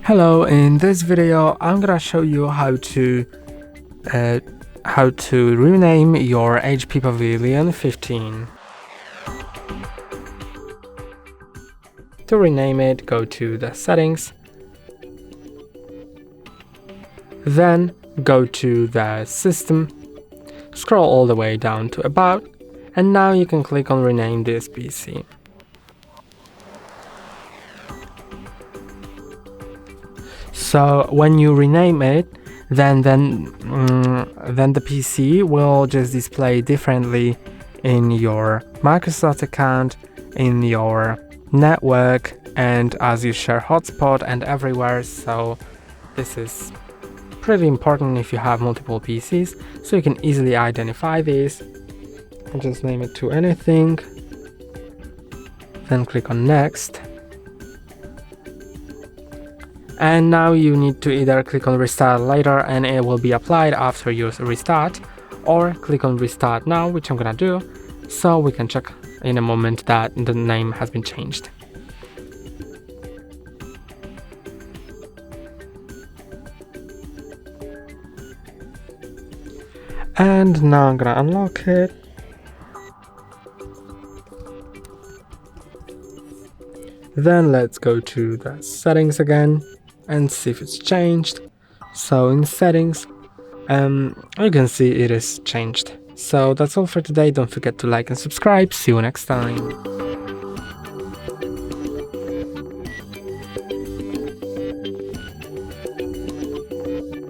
Hello, in this video I'm gonna show you how to rename your HP Pavilion 15. To rename it, go to the settings, then go to the system, scroll all the way down to about, and now you can click on rename this PC. So when you rename it, then the PC will just display differently in your Microsoft account, in your network, and as you share hotspot and everywhere. So this is pretty important if you have multiple PCs, so you can easily identify these. And just name it to anything, then click on next. And now you need to either click on restart later and it will be applied after you restart, or click on restart now, which I'm gonna do, so we can check in a moment that the name has been changed. And now I'm gonna unlock it. Then let's go to the settings again and see if it's changed. So in settings, you can see it is changed. So that's all for today. Don't forget to like and subscribe. See you next time.